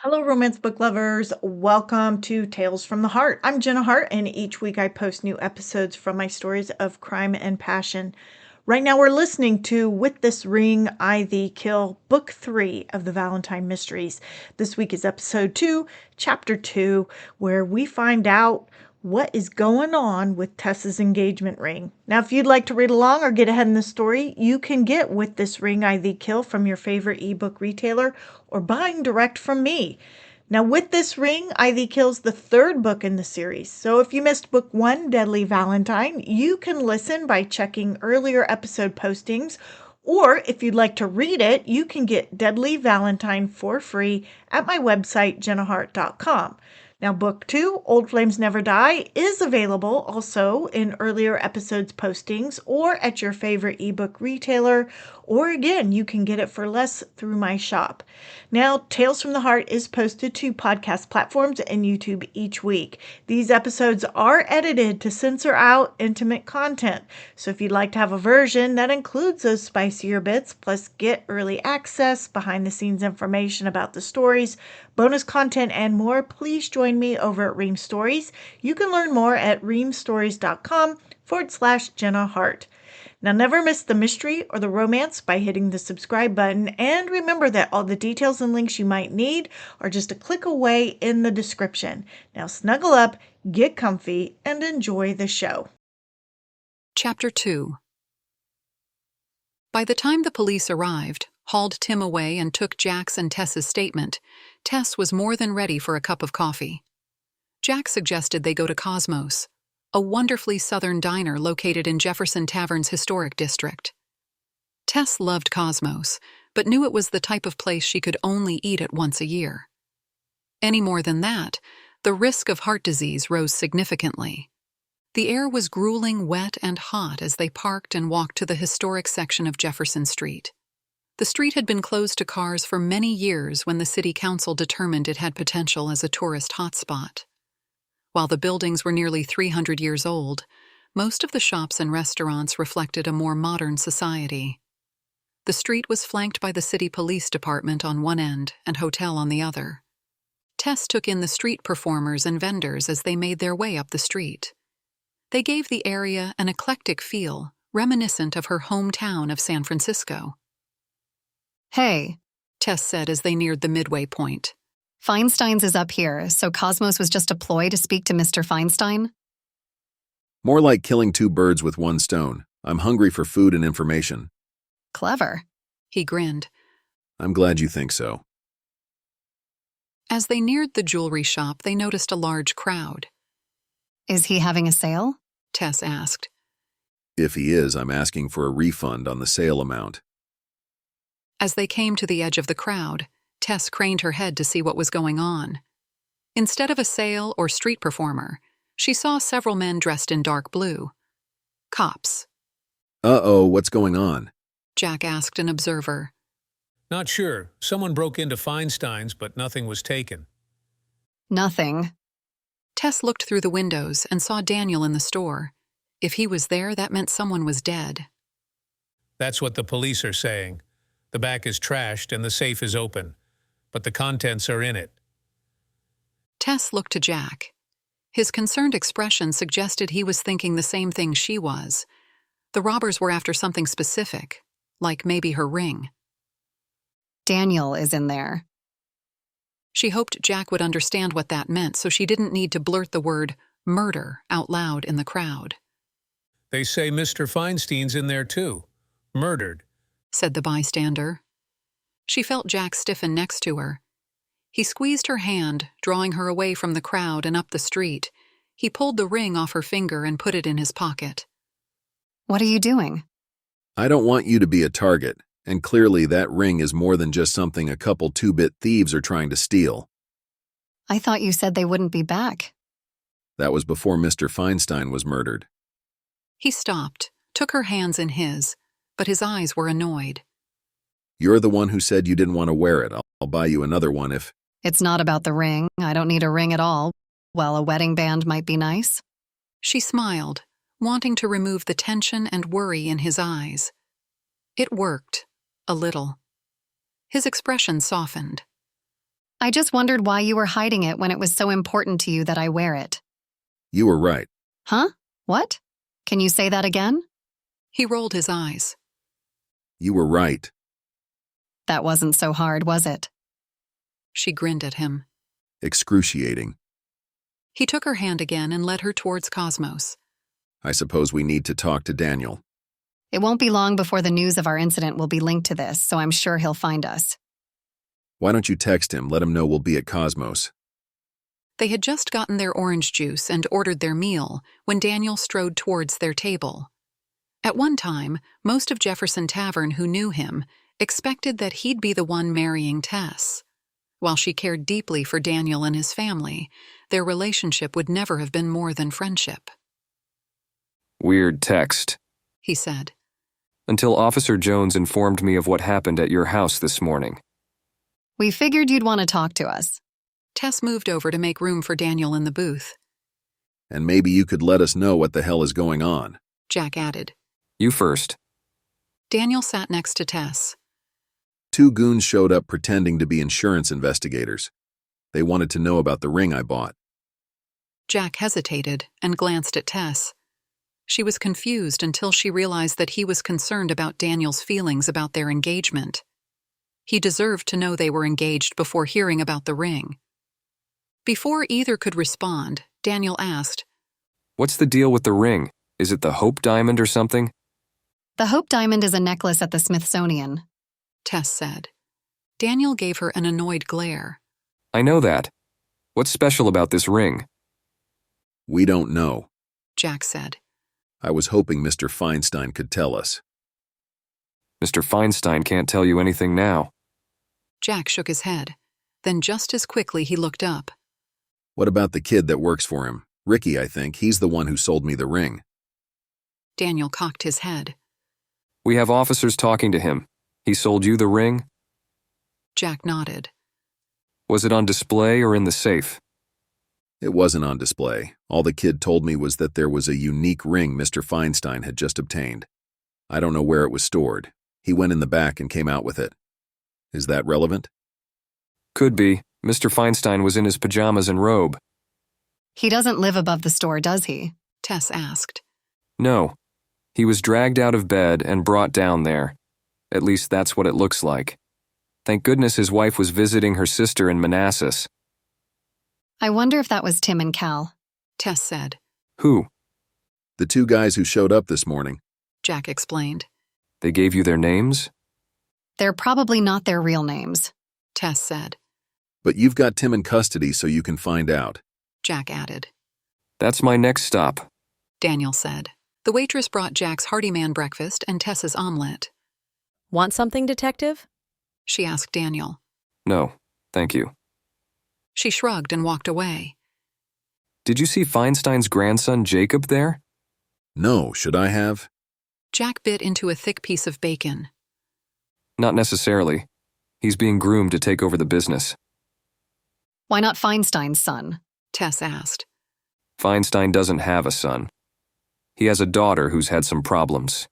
Hello, romance book lovers. Welcome to Tales from the Heart. I'm Jenna Harte, and each week I post new episodes from my stories of crime and passion. Right now, we're listening to With This Ring, I Thee Kill, Book 3 of the Valentine Mysteries. This week is Episode 2, Chapter 2, where we find out what is going on with Tess's engagement ring. Now, if you'd like to read along or get ahead in the story, you can get With This Ring, I Thee Kill from your favorite ebook retailer or buying direct from me. Now, With This Ring, I Thee Kill's the third book in the series. So if you missed book 1, Deadly Valentine, you can listen by checking earlier episode postings. Or if you'd like to read it, you can get Deadly Valentine for free at my website, jennaharte.com. Now, book 2, Old Flames Never Die, is available also in earlier episodes postings or at your favorite ebook retailer, or again, you can get it for less through my shop. Now, Tales from the Heart is posted to podcast platforms and YouTube each week. These episodes are edited to censor out intimate content. So if you'd like to have a version that includes those spicier bits, plus get early access, behind the scenes information about the stories, bonus content, and more, please join me over at Ream Stories. You can learn more at reamstories.com/Jenna Harte. Now, never miss the mystery or the romance by hitting the subscribe button. And remember that all the details and links you might need are just a click away in the description. Now, snuggle up, get comfy, and enjoy the show. Chapter 2. By the time the police arrived, hauled Tim away, and took Jack's and Tess's statement, Tess was more than ready for a cup of coffee. Jack suggested they go to Cosmos, a wonderfully southern diner located in Jefferson Tavern's historic district. Tess loved Cosmos, but knew it was the type of place she could only eat at once a year. Any more than that, the risk of heart disease rose significantly. The air was grueling, wet, and hot as they parked and walked to the historic section of Jefferson Street. The street had been closed to cars for many years when the city council determined it had potential as a tourist hotspot. While the buildings were nearly 300 years old, most of the shops and restaurants reflected a more modern society. The street was flanked by the city police department on one end and hotel on the other. Tess took in the street performers and vendors as they made their way up the street. They gave the area an eclectic feel, reminiscent of her hometown of San Francisco. Hey, Tess said as they neared the midway point. Feinstein's is up here, so Cosmos was just a ploy to speak to Mr. Feinstein? More like killing two birds with one stone. I'm hungry for food and information. Clever. He grinned. I'm glad you think so. As they neared the jewelry shop, they noticed a large crowd. Is he having a sale? Tess asked. If he is, I'm asking for a refund on the sale amount. As they came to the edge of the crowd, Tess craned her head to see what was going on. Instead of a sale or street performer, she saw several men dressed in dark blue. Cops. Uh-oh, what's going on? Jack asked an observer. Not sure. Someone broke into Feinstein's, but nothing was taken. Nothing. Tess looked through the windows and saw Daniel in the store. If he was there, that meant someone was dead. That's what the police are saying. The back is trashed and the safe is open, but the contents are in it. Tess looked to Jack. His concerned expression suggested he was thinking the same thing she was. The robbers were after something specific, like maybe her ring. Daniel is in there. She hoped Jack would understand what that meant, so she didn't need to blurt the word murder out loud in the crowd. They say Mr. Feinstein's in there too. Murdered, said the bystander. She felt Jack stiffen next to her. He squeezed her hand, drawing her away from the crowd and up the street. He pulled the ring off her finger and put it in his pocket. What are you doing? I don't want you to be a target, and clearly that ring is more than just something a couple two-bit thieves are trying to steal. I thought you said they wouldn't be back. That was before Mr. Feinstein was murdered. He stopped, took her hands in his, but his eyes were annoyed. You're the one who said you didn't want to wear it. I'll buy you another one if... It's not about the ring. I don't need a ring at all. Well, a wedding band might be nice. She smiled, wanting to remove the tension and worry in his eyes. It worked, a little. His expression softened. I just wondered why you were hiding it when it was so important to you that I wear it. You were right. Huh? What? Can you say that again? He rolled his eyes. You were right. That wasn't so hard, was it? She grinned at him. Excruciating. He took her hand again and led her towards Cosmos. I suppose we need to talk to Daniel. It won't be long before the news of our incident will be linked to this, so I'm sure he'll find us. Why don't you text him, let him know we'll be at Cosmos. They had just gotten their orange juice and ordered their meal when Daniel strode towards their table. At one time, most of Jefferson Tavern who knew him expected that he'd be the one marrying Tess. While she cared deeply for Daniel and his family, their relationship would never have been more than friendship. Weird text, He said. until Officer Jones informed me of what happened at your house this morning. We figured you'd want to talk to us. Tess moved over to make room for Daniel in the booth. And maybe you could let us know what the hell is going on. Jack added. You first. Daniel sat next to Tess. 2 goons showed up pretending to be insurance investigators. They wanted to know about the ring I bought. Jack hesitated and glanced at Tess. She was confused until she realized that he was concerned about Daniel's feelings about their engagement. He deserved to know they were engaged before hearing about the ring. Before either could respond, Daniel asked, What's the deal with the ring? Is it the Hope Diamond or something? The Hope Diamond is a necklace at the Smithsonian. Tess said. Daniel gave her an annoyed glare. I know that. What's special about this ring? We don't know. Jack said. I was hoping Mr. Feinstein could tell us. Mr. Feinstein can't tell you anything now. Jack shook his head. Then just as quickly he looked up. What about the kid that works for him? Ricky, I think. He's the one who sold me the ring. Daniel cocked his head. We have officers talking to him. He sold you the ring? Jack nodded. Was it on display or in the safe? It wasn't on display. All the kid told me was that there was a unique ring Mr. Feinstein had just obtained. I don't know where it was stored. He went in the back and came out with it. Is that relevant? Could be. Mr. Feinstein was in his pajamas and robe. He doesn't live above the store, does he? Tess asked. No. He was dragged out of bed and brought down there. At least that's what it looks like. Thank goodness his wife was visiting her sister in Manassas. I wonder if that was Tim and Cal. Tess said. Who? The 2 guys who showed up this morning. Jack explained. They gave you their names? They're probably not their real names. Tess said. But you've got Tim in custody so you can find out. Jack added. That's my next stop. Daniel said. The waitress brought Jack's hearty man breakfast and Tess's omelet. Want something, Detective? She asked Daniel. No, thank you. She shrugged and walked away. Did you see Feinstein's grandson Jacob there? No, should I have? Jack bit into a thick piece of bacon. Not necessarily. He's being groomed to take over the business. Why not Feinstein's son? Tess asked. Feinstein doesn't have a son. He has a daughter who's had some problems.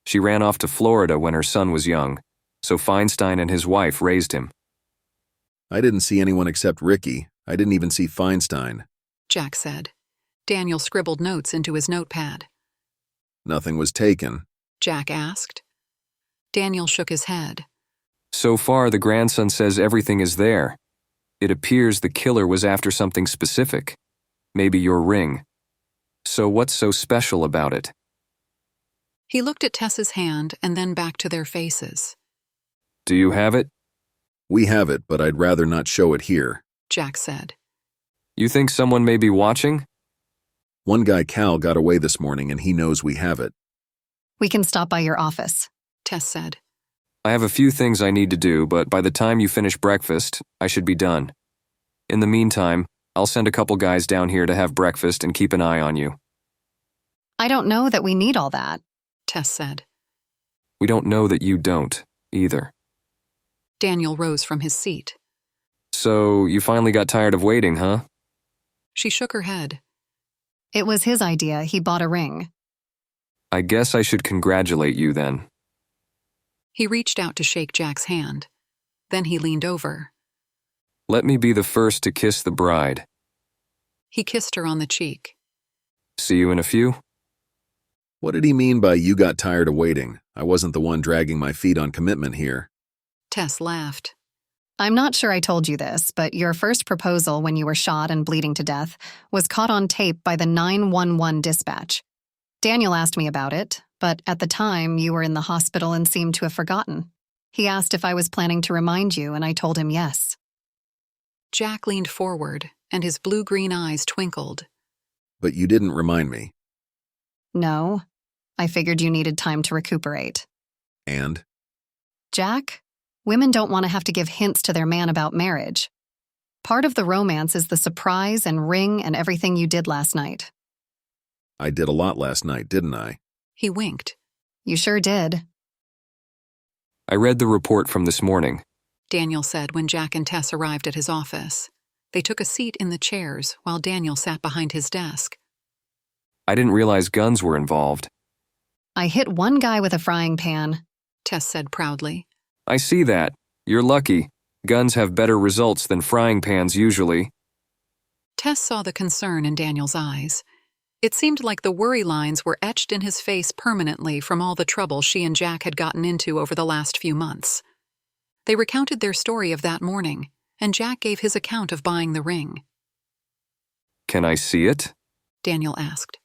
She ran off to Florida when her son was young, so Feinstein and his wife raised him. I didn't see anyone except Ricky. I didn't even see Feinstein. Jack said. Daniel scribbled notes into his notepad. Nothing was taken. Jack asked. Daniel shook his head. So far, the grandson says everything is there. It appears the killer was after something specific. Maybe your ring. So what's so special about it? He looked at Tess's hand and then back to their faces. Do you have it? We have it, but I'd rather not show it here. Jack said. You think someone may be watching? One guy, Cal, got away this morning and he knows we have it. We can stop by your office. Tess said. I have a few things I need to do, but by the time you finish breakfast, I should be done. In the meantime, I'll send a couple guys down here to have breakfast and keep an eye on you. I don't know that we need all that. Tess said. We don't know that you don't, either. Daniel rose from his seat. So, you finally got tired of waiting, huh? She shook her head. It was his idea. He bought a ring. I guess I should congratulate you then. He reached out to shake Jack's hand. Then he leaned over. Let me be the first to kiss the bride. He kissed her on the cheek. See you in a few? What did he mean by you got tired of waiting? I wasn't the one dragging my feet on commitment here. Tess laughed. I'm not sure I told you this, but your first proposal when you were shot and bleeding to death was caught on tape by the 911 dispatch. Daniel asked me about it, but at the time you were in the hospital and seemed to have forgotten. He asked if I was planning to remind you, and I told him yes. Jack leaned forward, and his blue-green eyes twinkled. But you didn't remind me. No, I figured you needed time to recuperate. And? Jack, women don't want to have to give hints to their man about marriage. Part of the romance is the surprise and ring and everything you did last night. I did a lot last night, didn't I? He winked. You sure did. I read the report from this morning. Daniel said when Jack and Tess arrived at his office. They took a seat in the chairs while Daniel sat behind his desk. I didn't realize guns were involved. I hit one guy with a frying pan. Tess said proudly. I see that. You're lucky. Guns have better results than frying pans usually. Tess saw the concern in Daniel's eyes. It seemed like the worry lines were etched in his face permanently from all the trouble she and Jack had gotten into over the last few months. They recounted their story of that morning, and Jack gave his account of buying the ring. Can I see it? Daniel asked.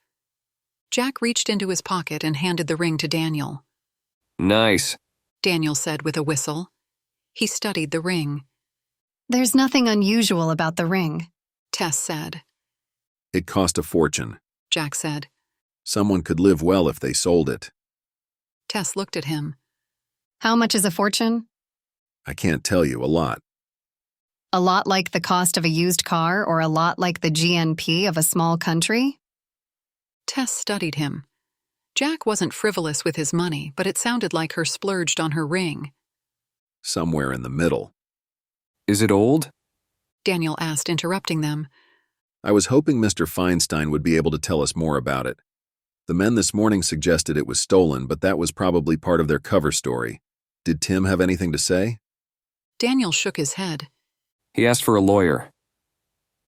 Jack reached into his pocket and handed the ring to Daniel. Nice, Daniel said with a whistle. He studied the ring. There's nothing unusual about the ring. Tess said. It cost a fortune. Jack said. Someone could live well if they sold it. Tess looked at him. How much is a fortune? I can't tell you, a lot. A lot like the cost of a used car or a lot like the GNP of a small country? Tess studied him. Jack wasn't frivolous with his money, but it sounded like her splurged on her ring. Somewhere in the middle. Is it old? Daniel asked, interrupting them. I was hoping Mr. Feinstein would be able to tell us more about it. The men this morning suggested it was stolen, but that was probably part of their cover story. Did Tim have anything to say? Daniel shook his head. He asked for a lawyer.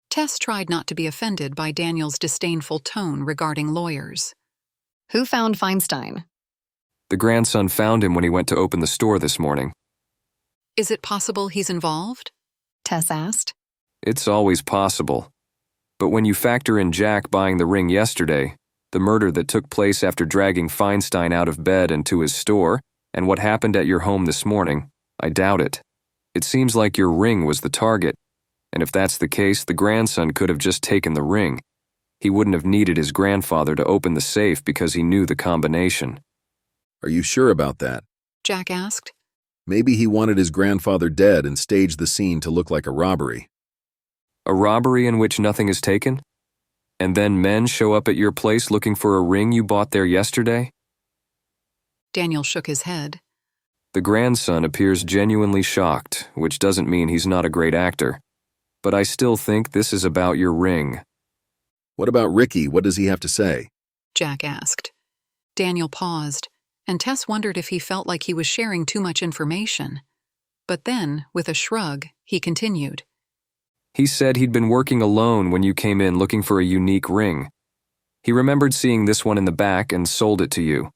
Tess tried not to be offended by Daniel's disdainful tone regarding lawyers. Who found Feinstein? The grandson found him when he went to open the store this morning. Is it possible he's involved? Tess asked. It's always possible. But when you factor in Jack buying the ring yesterday, the murder that took place after dragging Feinstein out of bed and to his store, and what happened at your home this morning, I doubt it. It seems like your ring was the target. And if that's the case, the grandson could have just taken the ring. He wouldn't have needed his grandfather to open the safe because he knew the combination. Are you sure about that? Jack asked. Maybe he wanted his grandfather dead and staged the scene to look like a robbery. A robbery in which nothing is taken? And then men show up at your place looking for a ring you bought there yesterday? Daniel shook his head. The grandson appears genuinely shocked, which doesn't mean he's not a great actor. But I still think this is about your ring. What about Ricky? What does he have to say? Jack asked. Daniel paused, and Tess wondered if he felt like he was sharing too much information. But then, with a shrug, he continued. He said he'd been working alone when you came in looking for a unique ring. He remembered seeing this one in the back and sold it to you.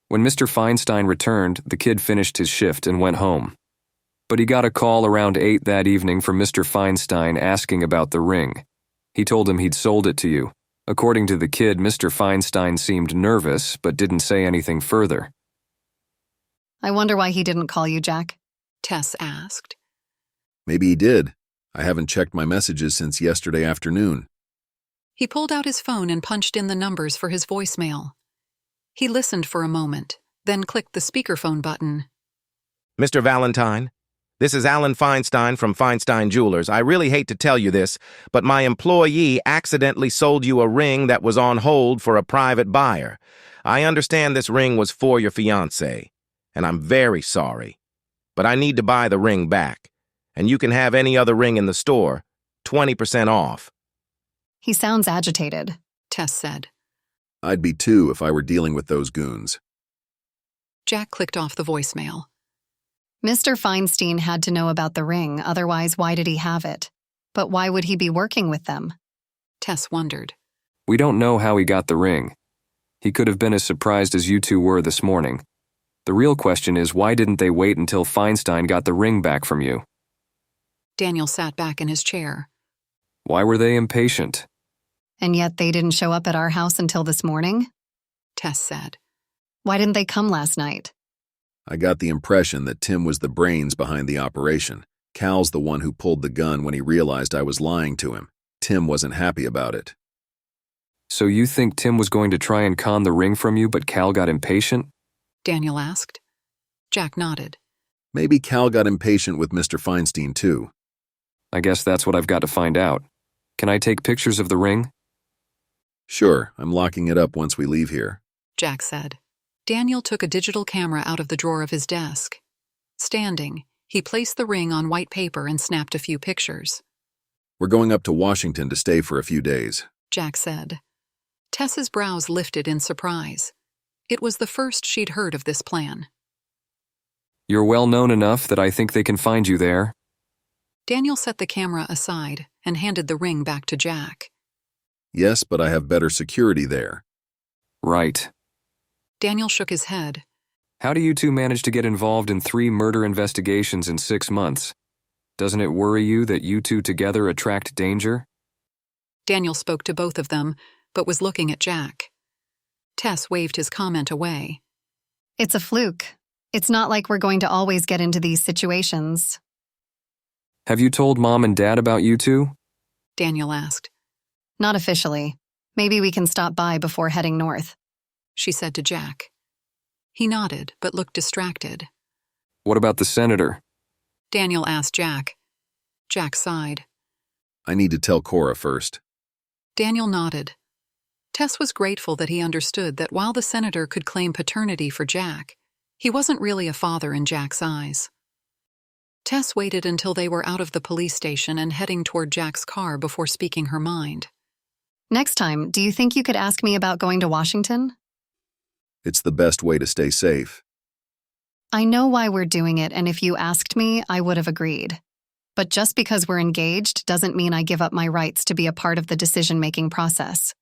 When Mr. Feinstein returned, the kid finished his shift and went home. But he got a call around 8 that evening from Mr. Feinstein asking about the ring. He told him he'd sold it to you. According to the kid, Mr. Feinstein seemed nervous but didn't say anything further. I wonder why he didn't call you, Jack. Tess asked. Maybe he did. I haven't checked my messages since yesterday afternoon. He pulled out his phone and punched in the numbers for his voicemail. He listened for a moment, then clicked the speakerphone button. Mr. Valentine, this is Alan Feinstein from Feinstein Jewelers. I really hate to tell you this, but my employee accidentally sold you a ring that was on hold for a private buyer. I understand this ring was for your fiancé, and I'm very sorry. But I need to buy the ring back, and you can have any other ring in the store, 20% off. He sounds agitated. Tess said. I'd be too if I were dealing with those goons. Jack clicked off the voicemail. Mr. Feinstein had to know about the ring, otherwise why did he have it? But why would he be working with them? Tess wondered. We don't know how he got the ring. He could have been as surprised as you two were this morning. The real question is, why didn't they wait until Feinstein got the ring back from you? Daniel sat back in his chair. Why were they impatient? And yet they didn't show up at our house until this morning? Tess said. Why didn't they come last night? I got the impression that Tim was the brains behind the operation. Cal's the one who pulled the gun when he realized I was lying to him. Tim wasn't happy about it. So you think Tim was going to try and con the ring from you, but Cal got impatient? Daniel asked. Jack nodded. Maybe Cal got impatient with Mr. Feinstein, too. I guess that's what I've got to find out. Can I take pictures of the ring? Sure, I'm locking it up once we leave here. Jack said. Daniel took a digital camera out of the drawer of his desk. Standing, he placed the ring on white paper and snapped a few pictures. We're going up to Washington to stay for a few days, Jack said. Tess's brows lifted in surprise. It was the first she'd heard of this plan. You're well known enough that I think they can find you there. Daniel set the camera aside and handed the ring back to Jack. Yes, but I have better security there. Right. Daniel shook his head. How do you two manage to get involved in 3 murder investigations in 6 months? Doesn't it worry you that you two together attract danger? Daniel spoke to both of them, but was looking at Jack. Tess waved his comment away. It's a fluke. It's not like we're going to always get into these situations. Have you told Mom and Dad about you two? Daniel asked. Not officially. Maybe we can stop by before heading north, she said to Jack. He nodded, but looked distracted. What about the senator? Daniel asked Jack. Jack sighed. I need to tell Cora first. Daniel nodded. Tess was grateful that he understood that while the senator could claim paternity for Jack, he wasn't really a father in Jack's eyes. Tess waited until they were out of the police station and heading toward Jack's car before speaking her mind. Next time, do you think you could ask me about going to Washington? It's the best way to stay safe. I know why we're doing it, and if you asked me, I would have agreed. But just because we're engaged doesn't mean I give up my rights to be a part of the decision-making process.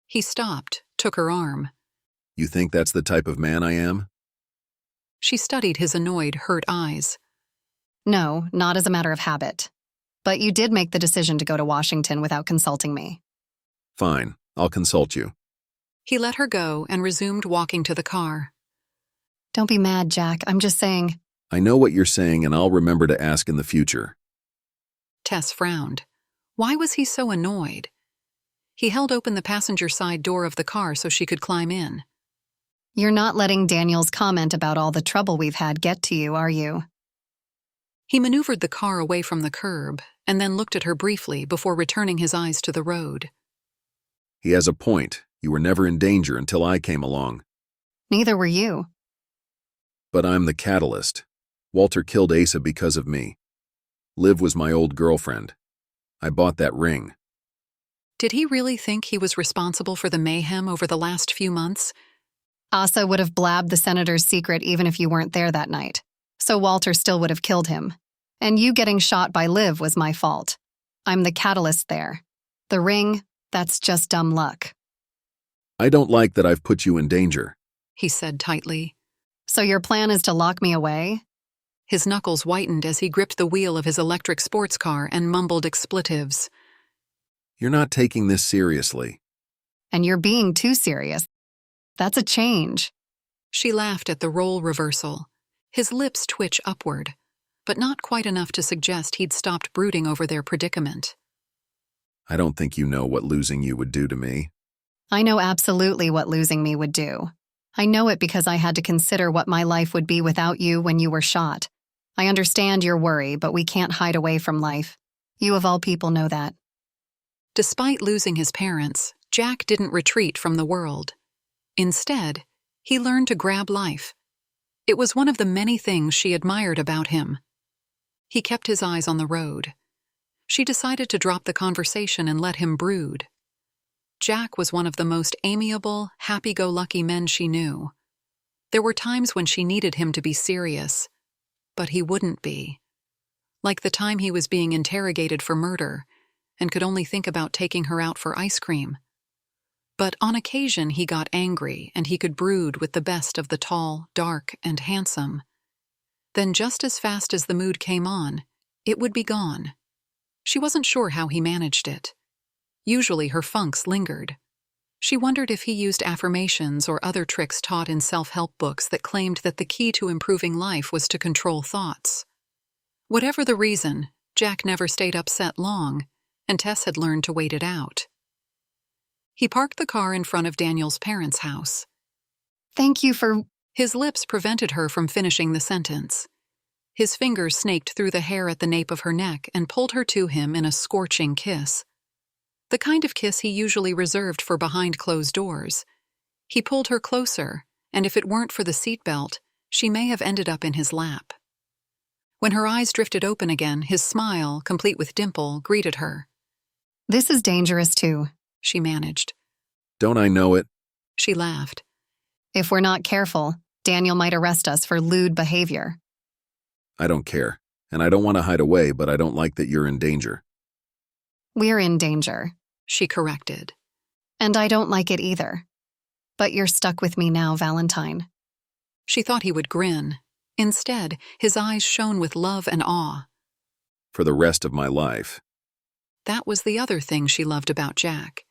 He stopped, took her arm. You think that's the type of man I am? She studied his annoyed, hurt eyes. No, not as a matter of habit. But you did make the decision to go to Washington without consulting me. Fine, I'll consult you. He let her go and resumed walking to the car. Don't be mad, Jack. I'm just saying. I know what you're saying, and I'll remember to ask in the future. Tess frowned. Why was he so annoyed? He held open the passenger side door of the car so she could climb in. You're not letting Daniel's comment about all the trouble we've had get to you, are you? He maneuvered the car away from the curb and then looked at her briefly before returning his eyes to the road. He has a point. You were never in danger until I came along. Neither were you. But I'm the catalyst. Walter killed Asa because of me. Liv was my old girlfriend. I bought that ring. Did he really think he was responsible for the mayhem over the last few months? Asa would have blabbed the senator's secret even if you weren't there that night. So Walter still would have killed him. And you getting shot by Liv was my fault. I'm the catalyst there. The ring, that's just dumb luck. I don't like that I've put you in danger, he said tightly. So your plan is to lock me away? His knuckles whitened as he gripped the wheel of his electric sports car and mumbled expletives. You're not taking this seriously. And you're being too serious. That's a change. She laughed at the role reversal. His lips twitch upward, but not quite enough to suggest he'd stopped brooding over their predicament. I don't think you know what losing you would do to me. I know absolutely what losing me would do. I know it because I had to consider what my life would be without you when you were shot. I understand your worry, but we can't hide away from life. You of all people know that. Despite losing his parents, Jack didn't retreat from the world. Instead, he learned to grab life. It was one of the many things she admired about him. He kept his eyes on the road. She decided to drop the conversation and let him brood. Jack was one of the most amiable, happy-go-lucky men she knew. There were times when she needed him to be serious, but he wouldn't be. Like the time he was being interrogated for murder and could only think about taking her out for ice cream. But on occasion he got angry and he could brood with the best of the tall, dark, and handsome. Then just as fast as the mood came on, it would be gone. She wasn't sure how he managed it. Usually her funks lingered. She wondered if he used affirmations or other tricks taught in self-help books that claimed that the key to improving life was to control thoughts. Whatever the reason, Jack never stayed upset long, and Tess had learned to wait it out. He parked the car in front of Daniel's parents' house. Thank you for... His lips prevented her from finishing the sentence. His fingers snaked through the hair at the nape of her neck and pulled her to him in a scorching kiss. The kind of kiss he usually reserved for behind closed doors. He pulled her closer, and if it weren't for the seatbelt, she may have ended up in his lap. When her eyes drifted open again, his smile, complete with dimple, greeted her. This is dangerous too, She managed. Don't I know it? She laughed. If we're not careful, Daniel might arrest us for lewd behavior. I don't care. And I don't want to hide away, but I don't like that you're in danger. We're in danger. She corrected. And I don't like it either. But you're stuck with me now, Valentine. She thought he would grin. Instead, his eyes shone with love and awe. For the rest of my life. That was the other thing she loved about Jack.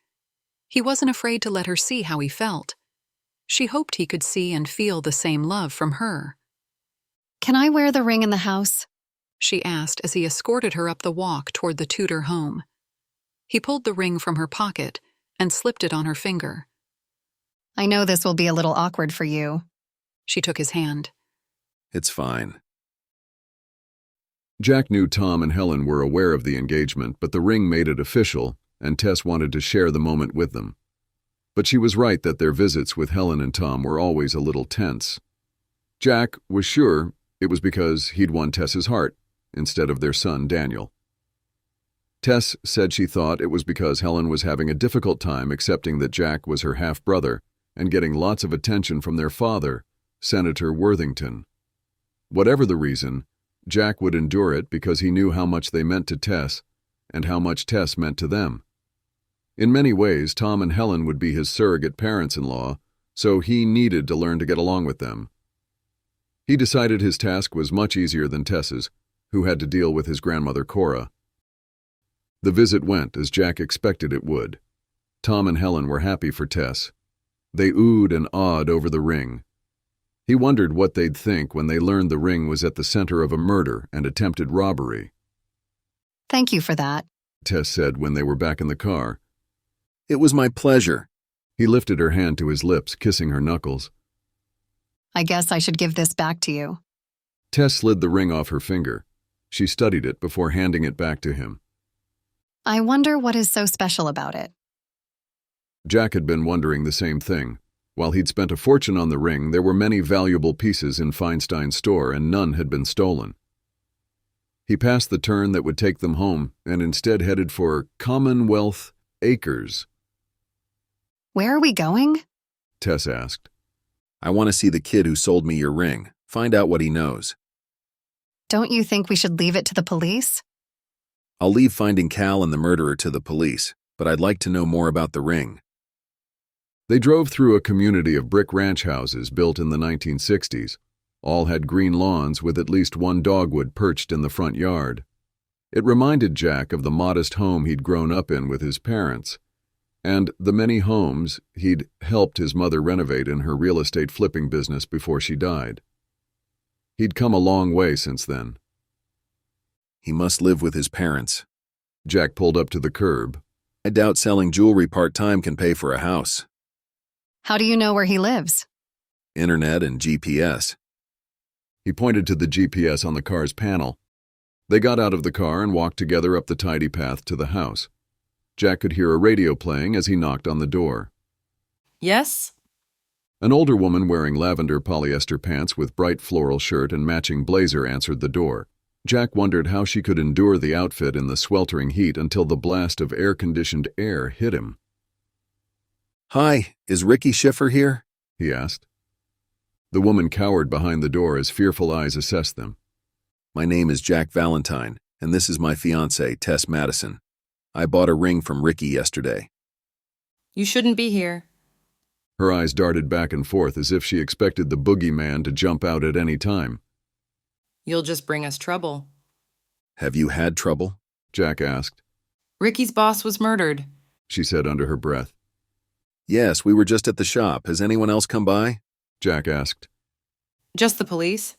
He wasn't afraid to let her see how he felt. She hoped he could see and feel the same love from her. Can I wear the ring in the house? She asked as he escorted her up the walk toward the Tudor home. He pulled the ring from her pocket and slipped it on her finger. I know this will be a little awkward for you. She took his hand. It's fine. Jack knew Tom and Helen were aware of the engagement, but the ring made it official, and Tess wanted to share the moment with them. But she was right that their visits with Helen and Tom were always a little tense. Jack was sure it was because he'd won Tess's heart instead of their son, Daniel. Tess said she thought it was because Helen was having a difficult time accepting that Jack was her half-brother and getting lots of attention from their father, Senator Worthington. Whatever the reason, Jack would endure it because he knew how much they meant to Tess and how much Tess meant to them. In many ways, Tom and Helen would be his surrogate parents-in-law, so he needed to learn to get along with them. He decided his task was much easier than Tess's, who had to deal with his grandmother Cora. The visit went as Jack expected it would. Tom and Helen were happy for Tess. They oohed and awed over the ring. He wondered what they'd think when they learned the ring was at the center of a murder and attempted robbery. Thank you for that, Tess said when they were back in the car. It was my pleasure. He lifted her hand to his lips, kissing her knuckles. I guess I should give this back to you. Tess slid the ring off her finger. She studied it before handing it back to him. I wonder what is so special about it. Jack had been wondering the same thing. While he'd spent a fortune on the ring, there were many valuable pieces in Feinstein's store, and none had been stolen. He passed the turn that would take them home, and instead headed for Commonwealth Acres. Where are we going? Tess asked. I want to see the kid who sold me your ring. Find out what he knows. Don't you think we should leave it to the police? I'll leave finding Cal and the murderer to the police, but I'd like to know more about the ring. They drove through a community of brick ranch houses built in the 1960s. All had green lawns with at least one dogwood perched in the front yard. It reminded Jack of the modest home he'd grown up in with his parents, and the many homes he'd helped his mother renovate in her real estate flipping business before she died. He'd come a long way since then. He must live with his parents. Jack pulled up to the curb. I doubt selling jewelry part-time can pay for a house. How do you know where he lives? Internet and GPS. He pointed to the GPS on the car's panel. They got out of the car and walked together up the tidy path to the house. Jack could hear a radio playing as he knocked on the door. Yes? An older woman wearing lavender polyester pants with bright floral shirt and matching blazer answered the door. Jack wondered how she could endure the outfit in the sweltering heat until the blast of air-conditioned air hit him. Hi, is Ricky Schiffer here? He asked. The woman cowered behind the door as fearful eyes assessed them. My name is Jack Valentine, and this is my fiancée, Tess Madison. I bought a ring from Ricky yesterday. You shouldn't be here. Her eyes darted back and forth as if she expected the boogeyman to jump out at any time. You'll just bring us trouble. Have you had trouble? Jack asked. Ricky's boss was murdered. She said under her breath. Yes, we were just at the shop. Has anyone else come by? Jack asked. Just the police.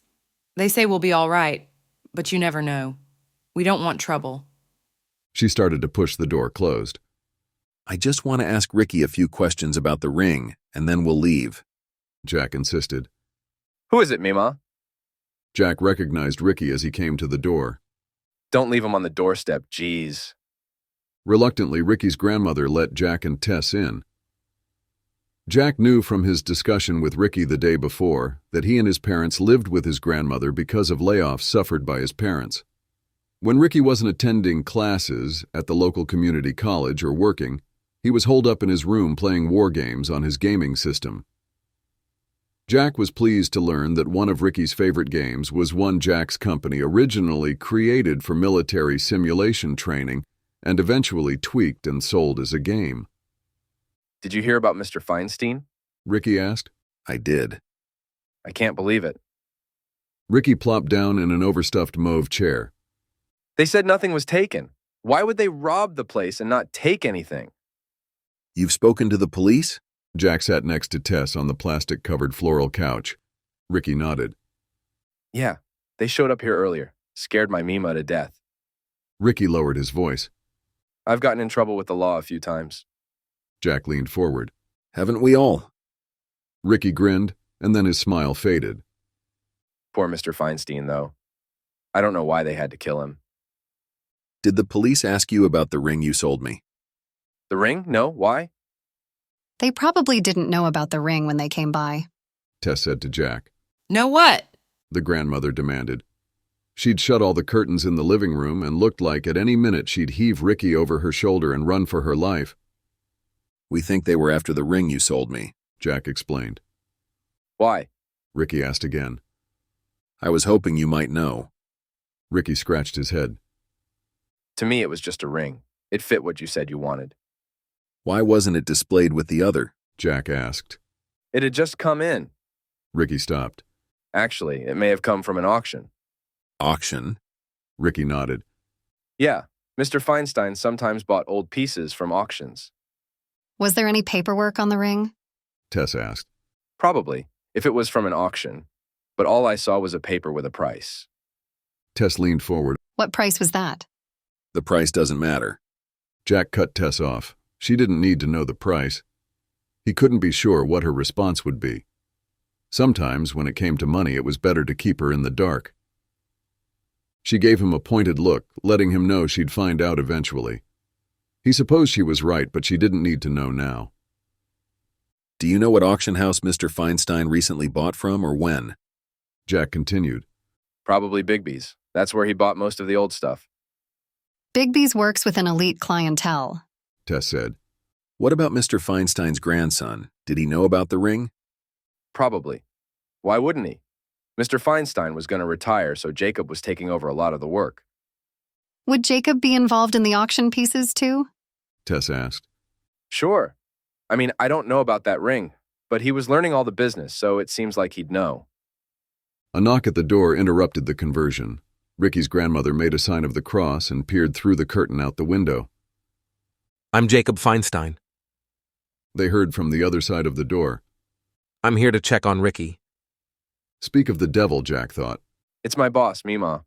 They say we'll be all right, but you never know. We don't want trouble. She started to push the door closed. I just want to ask Ricky a few questions about the ring, and then we'll leave. Jack insisted. Who is it, Mima? Jack recognized Ricky as he came to the door. Don't leave him on the doorstep, jeez. Reluctantly, Ricky's grandmother let Jack and Tess in. Jack knew from his discussion with Ricky the day before that he and his parents lived with his grandmother because of layoffs suffered by his parents. When Ricky wasn't attending classes at the local community college or working, he was holed up in his room playing war games on his gaming system. Jack was pleased to learn that one of Ricky's favorite games was one Jack's company originally created for military simulation training and eventually tweaked and sold as a game. Did you hear about Mr. Feinstein? Ricky asked. I did. I can't believe it. Ricky plopped down in an overstuffed mauve chair. They said nothing was taken. Why would they rob the place and not take anything? You've spoken to the police? Jack sat next to Tess on the plastic-covered floral couch. Ricky nodded. Yeah, they showed up here earlier. Scared my Mima to death. Ricky lowered his voice. I've gotten in trouble with the law a few times. Jack leaned forward. Haven't we all? Ricky grinned, and then his smile faded. Poor Mr. Feinstein, though. I don't know why they had to kill him. Did the police ask you about the ring you sold me? The ring? No, why? They probably didn't know about the ring when they came by. Tess said to Jack. Know what? The grandmother demanded. She'd shut all the curtains in the living room and looked like at any minute she'd heave Ricky over her shoulder and run for her life. We think they were after the ring you sold me, Jack explained. Why? Ricky asked again. I was hoping you might know. Ricky scratched his head. To me, it was just a ring. It fit what you said you wanted. Why wasn't it displayed with the other? Jack asked. It had just come in. Ricky stopped. Actually, it may have come from an auction. Auction? Ricky nodded. Yeah, Mr. Feinstein sometimes bought old pieces from auctions. Was there any paperwork on the ring? Tess asked. Probably, if it was from an auction. But all I saw was a paper with a price. Tess leaned forward. What price was that? The price doesn't matter. Jack cut Tess off. She didn't need to know the price. He couldn't be sure what her response would be. Sometimes, when it came to money, it was better to keep her in the dark. She gave him a pointed look, letting him know she'd find out eventually. He supposed she was right, but she didn't need to know now. Do you know what auction house Mr. Feinstein recently bought from, or when? Jack continued. Probably Bigby's. That's where he bought most of the old stuff. Bigby's works with an elite clientele, Tess said. What about Mr. Feinstein's grandson? Did he know about the ring? Probably. Why wouldn't he? Mr. Feinstein was going to retire, so Jacob was taking over a lot of the work. Would Jacob be involved in the auction pieces too? Tess asked. Sure. I mean, I don't know about that ring, but he was learning all the business, so it seems like he'd know. A knock at the door interrupted the conversion. Ricky's grandmother made a sign of the cross and peered through the curtain out the window. I'm Jacob Feinstein. They heard from the other side of the door. I'm here to check on Ricky. Speak of the devil, Jack thought. It's my boss, Mima.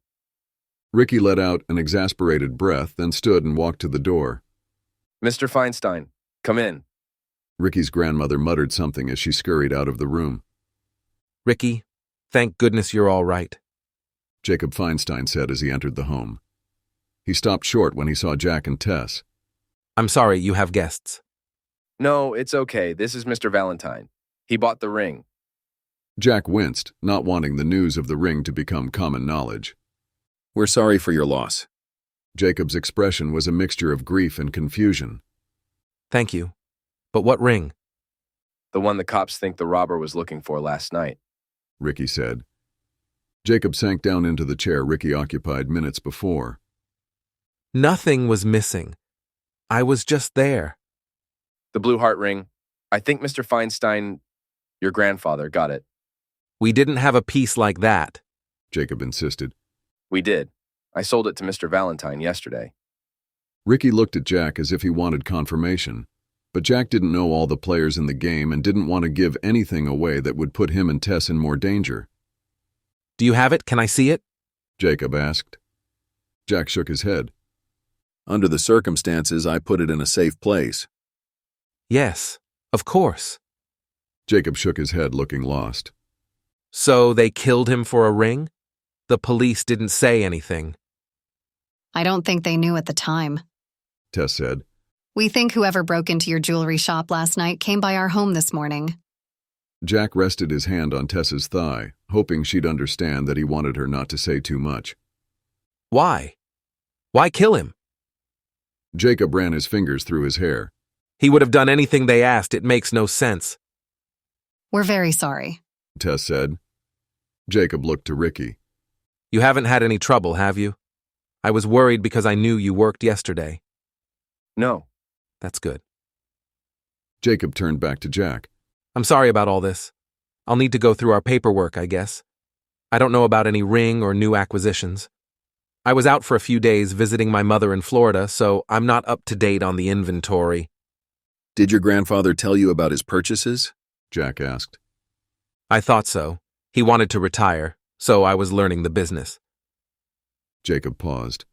Ricky let out an exasperated breath, then stood and walked to the door. Mr. Feinstein, come in. Ricky's grandmother muttered something as she scurried out of the room. Ricky, thank goodness you're all right. Jacob Feinstein said as he entered the home. He stopped short when he saw Jack and Tess. I'm sorry you have guests. No, it's okay. This is Mr. Valentine. He bought the ring. Jack winced, not wanting the news of the ring to become common knowledge. We're sorry for your loss. Jacob's expression was a mixture of grief and confusion. Thank you. But what ring? The one the cops think the robber was looking for last night. Ricky said. Jacob sank down into the chair Ricky occupied minutes before. Nothing was missing. I was just there. The blue heart ring. I think Mr. Feinstein, your grandfather, got it. We didn't have a piece like that. Jacob insisted. We did. I sold it to Mr. Valentine yesterday. Ricky looked at Jack as if he wanted confirmation, but Jack didn't know all the players in the game and didn't want to give anything away that would put him and Tess in more danger. Do you have it? Can I see it? Jacob asked. Jack shook his head. Under the circumstances, I put it in a safe place. Yes, of course. Jacob shook his head, looking lost. So they killed him for a ring? The police didn't say anything. I don't think they knew at the time. Tess said. We think whoever broke into your jewelry shop last night came by our home this morning. Jack rested his hand on Tess's thigh, hoping she'd understand that he wanted her not to say too much. Why? Why kill him? Jacob ran his fingers through his hair. He would have done anything they asked. It makes no sense. We're very sorry, Tess said. Jacob looked to Ricky. You haven't had any trouble, have you? I was worried because I knew you worked yesterday. No. That's good. Jacob turned back to Jack. I'm sorry about all this. I'll need to go through our paperwork, I guess. I don't know about any ring or new acquisitions. I was out for a few days visiting my mother in Florida, so I'm not up to date on the inventory. Did your grandfather tell you about his purchases? Jack asked. I thought so. He wanted to retire, so I was learning the business. Jacob paused.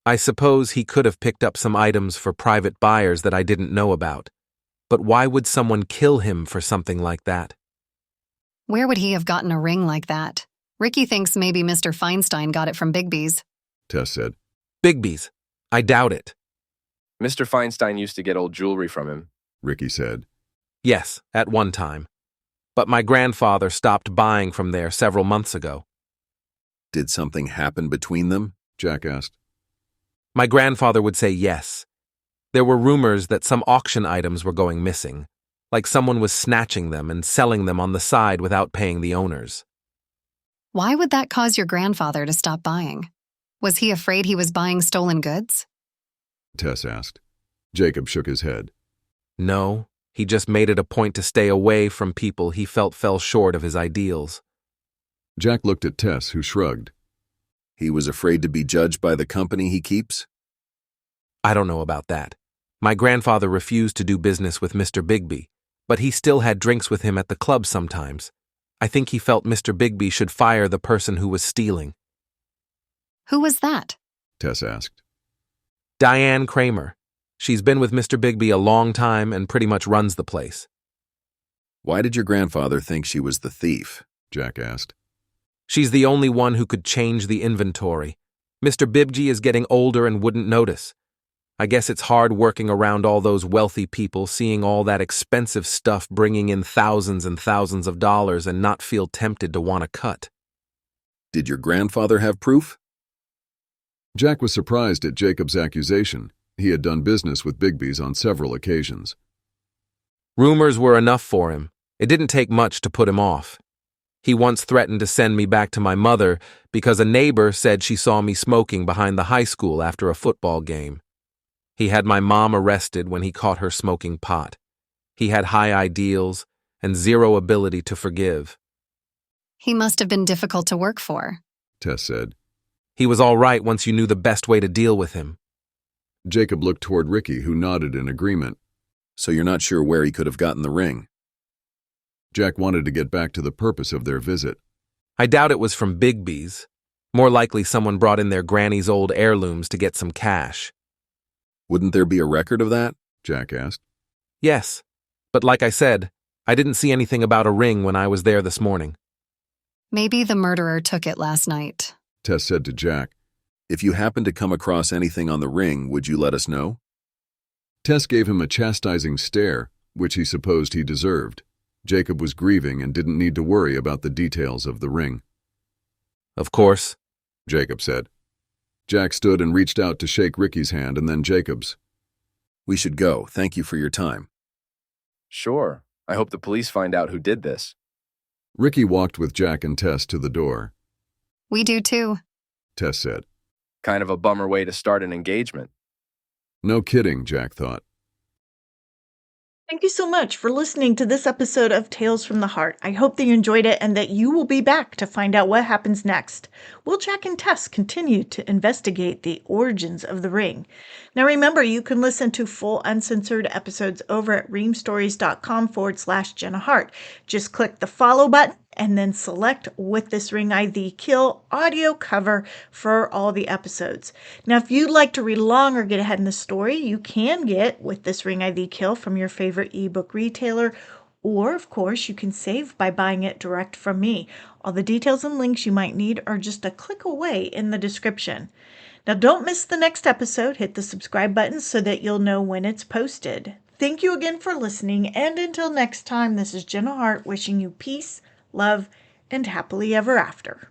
I suppose he could have picked up some items for private buyers that I didn't know about. But why would someone kill him for something like that? Where would he have gotten a ring like that? Ricky thinks maybe Mr. Feinstein got it from Bigby's. Tess said. Bigby's. I doubt it. Mr. Feinstein used to get old jewelry from him. Ricky said. Yes, at one time. But my grandfather stopped buying from there several months ago. Did something happen between them? Jack asked. My grandfather would say yes. There were rumors that some auction items were going missing, like someone was snatching them and selling them on the side without paying the owners. Why would that cause your grandfather to stop buying? Was he afraid he was buying stolen goods? Tess asked. Jacob shook his head. No, he just made it a point to stay away from people he felt fell short of his ideals. Jack looked at Tess, who shrugged. He was afraid to be judged by the company he keeps? I don't know about that. My grandfather refused to do business with Mr. Bigby, but he still had drinks with him at the club sometimes. I think he felt Mr. Bigby should fire the person who was stealing. Who was that? Tess asked. Diane Kramer. She's been with Mr. Bigby a long time and pretty much runs the place. Why did your grandfather think she was the thief? Jack asked. She's the only one who could change the inventory. Mr. Bigby is getting older and wouldn't notice. I guess it's hard working around all those wealthy people, seeing all that expensive stuff bringing in thousands and thousands of dollars and not feel tempted to want to cut. Did your grandfather have proof? Jack was surprised at Jacob's accusation. He had done business with Bigby's on several occasions. Rumors were enough for him. It didn't take much to put him off. He once threatened to send me back to my mother because a neighbor said she saw me smoking behind the high school after a football game. He had my mom arrested when he caught her smoking pot. He had high ideals and zero ability to forgive. He must have been difficult to work for, Tess said. He was all right once you knew the best way to deal with him. Jacob looked toward Ricky, who nodded in agreement. So you're not sure where he could have gotten the ring? Jack wanted to get back to the purpose of their visit. I doubt it was from Bigby's. More likely someone brought in their granny's old heirlooms to get some cash. Wouldn't there be a record of that? Jack asked. Yes, but like I said, I didn't see anything about a ring when I was there this morning. Maybe the murderer took it last night, Tess said to Jack. If you happen to come across anything on the ring, would you let us know? Tess gave him a chastising stare, which he supposed he deserved. Jacob was grieving and didn't need to worry about the details of the ring. Of course, Jacob said. Jack stood and reached out to shake Ricky's hand and then Jacob's. We should go. Thank you for your time. Sure. I hope the police find out who did this. Ricky walked with Jack and Tess to the door. We do too. Tess said. Kind of a bummer way to start an engagement. No kidding, Jack thought. Thank you so much for listening to this episode of Tales from the Heart. I hope that you enjoyed it and that you will be back to find out what happens next. Will Jack and Tess continue to investigate the origins of the ring? Now remember, you can listen to full uncensored episodes over at reamstories.com/Jenna Harte. Just click the follow button and then select With This Ring I Thee Kill audio cover for all the episodes. Now, if you'd like to read along or get ahead in the story, you can get With This Ring I Thee Kill from your favorite ebook retailer, or, of course, you can save by buying it direct from me. All the details and links you might need are just a click away in the description. Now, don't miss the next episode. Hit the subscribe button so that you'll know when it's posted. Thank you again for listening, and until next time, this is Jenna Harte wishing you peace, love, and happily ever after.